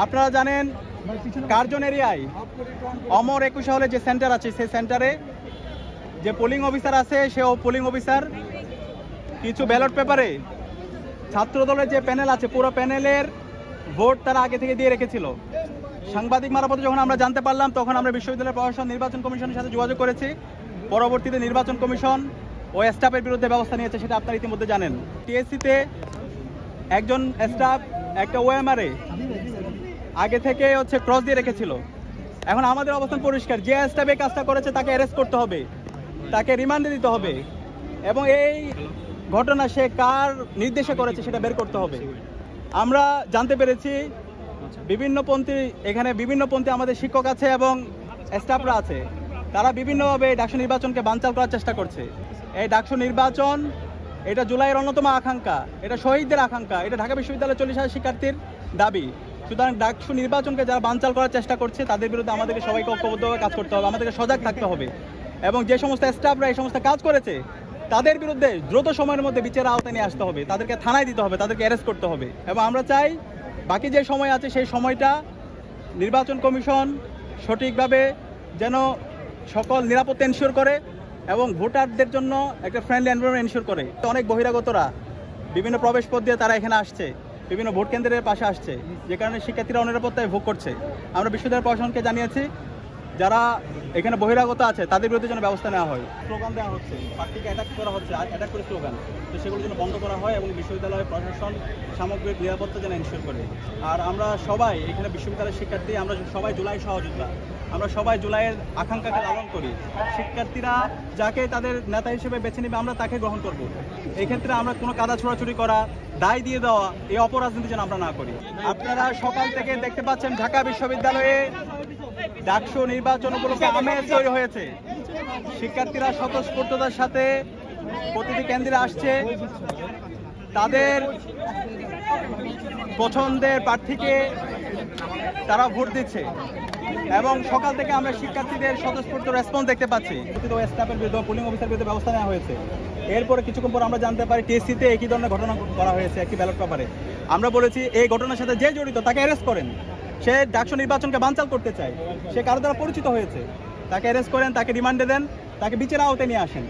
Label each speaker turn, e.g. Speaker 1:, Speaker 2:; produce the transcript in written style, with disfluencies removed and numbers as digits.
Speaker 1: আপনারা জানেন কার্জন এরিয়ায় অমর 21 হলে যে সেন্টার আছে সেই সেন্টারে যে পোলিং অফিসার আছে সে পোলিং অফিসার কিছু ব্যালট পেপারে ছাত্র দলের যে প্যানেল আছে পুরো প্যানেলের ভোট তারা আগে থেকে দিয়ে রেখেছিল। সাংবাদিক মারফতে যখন আমরা জানতে পারলাম তখন আমরা বিশ্ববিদ্যালয় প্রশাসন নির্বাচন কমিশনের সাথে যোগাযোগ করেছি। পরবর্তীতে নির্বাচন কমিশন ও স্টাফের বিরুদ্ধে ব্যবস্থা নিয়েছে, সেটা আপনারা ইতিমধ্যে জানেন। টিএসসিতে একজন স্টাফ একটা ওএমআরে আগে থেকে ক্রস দিয়ে রেখেছিল। এখন আমাদের অবস্থান পরিষ্কার, যে স্টাফ এই কাজটা করেছে তাকে অ্যারেস্ট করতে হবে, তাকে রিমান্ডে দিতে হবে এবং এই ঘটনা সে কার নির্দেশে করেছে সেটা বের করতে হবে। আমরা জানতে পেরেছি এখানে বিভিন্নপন্থী আমাদের শিক্ষক আছে এবং স্টাফরা আছে, তারা বিভিন্নভাবে ডাকসু নির্বাচনকে বানচাল করার চেষ্টা করছে। এই ডাকসু নির্বাচন এটা জুলাইয়ের অন্যতম আকাঙ্ক্ষা, এটা শহীদদের আকাঙ্ক্ষা, এটা ঢাকা বিশ্ববিদ্যালয়ের 40,000 শিক্ষার্থীর দাবি। সুতরাং ডাকসু নির্বাচনকে যারা বানচাল করার চেষ্টা করছে তাদের বিরুদ্ধে আমাদেরকে সবাইকে ঐক্যবদ্ধভাবে কাজ করতে হবে, আমাদেরকে সজাগ থাকতে হবে এবং যে সমস্ত স্টাফরা এই সমস্ত কাজ করেছে তাদের বিরুদ্ধে দ্রুত সময়ের মধ্যে বিচারের আওতায় নিয়ে আসতে হবে, তাদেরকে থানায় দিতে হবে, তাদেরকে অ্যারেস্ট করতে হবে। এবং আমরা চাই বাকি যে সময় আছে সেই সময়টা নির্বাচন কমিশন সঠিকভাবে যেন সকল নিরাপত্তা এনশিওর করে এবং ভোটারদের জন্য একটা ফ্রেন্ডলি এনভায়রনমেন্ট এনশিওর করে। অনেক বহিরাগতরা বিভিন্ন প্রবেশ পথ দিয়ে তারা এখানে আসছে, বিভিন্ন ভোট কেন্দ্রের পাশে আসছে, যে কারণে শিক্ষার্থীরা অনিরাপত্তায় ভোগ করছে। আমরা বিশ্ববিদ্যালয় প্রশাসনকে জানিয়েছি যারা এখানে বহিরাগত আছে তাদের বিরুদ্ধে যেন ব্যবস্থা নেওয়া হয়। স্লোগান দেওয়া হচ্ছে, প্রার্থীকে অ্যাটাক করা হচ্ছে, অ্যাটাক করে স্লোগান, তো সেগুলো যেন বন্ধ করা হয় এবং বিশ্ববিদ্যালয়ের প্রশাসন সামগ্রিক নিরাপত্তা যেন এনশিওর করে। আর আমরা সবাই এখানে বিশ্ববিদ্যালয়ের শিক্ষার্থী, আমরা সবাই জুলাই সহযোদ্ধা, আমরা সবাই জুলাইয়ের আকাঙ্ক্ষাকে লালন করি। শিক্ষার্থীরা যাকে তাদের নেতা হিসেবে বেছে নেবে আমরা তাকে গ্রহণ করব। এই ক্ষেত্রে আমরা কোনো কাদা ছোড়াছুড়ি করা, দায় দিয়ে দেওয়া, এই অপরাজনীতি যেন আমরা না করি। আপনারা সকাল থেকে দেখতে পাচ্ছেন ঢাকা বিশ্ববিদ্যালয়ে ডাকসু নির্বাচন উপলক্ষে আমেজ তৈরি হয়েছে। শিক্ষার্থীরা স্বতঃস্ফূর্ততার সাথে প্রতিটি কেন্দ্রে আসছে, তাদের পছন্দের প্রার্থীকে তারা ভোট দিচ্ছে এবং সকাল থেকে আমরা শিক্ষার্থীদের স্বতঃস্ফূর্ত রেসপন্স দেখতে পাচ্ছি। স্টাফের বিরুদ্ধে, পোলিং অফিসার বিরুদ্ধে ব্যবস্থা নেওয়া হয়েছে। এরপরে কিছুক্ষণ পর আমরা জানতে পারি টিএসসিতে একই ধরনের ঘটনা করা হয়েছে একটি ব্যালট পেপারে। আমরা বলেছি এই ঘটনার সাথে যে জড়িত তাকে অ্যারেস্ট করেন, সে ডাকসু নির্বাচনকে বানচাল করতে চায়, সে কারো দ্বারা পরিচিত হয়েছে, তাকে অ্যারেস্ট করেন, তাকে রিমান্ডে দেন, তাকে বিচারের আওতায় নিয়ে আসেন।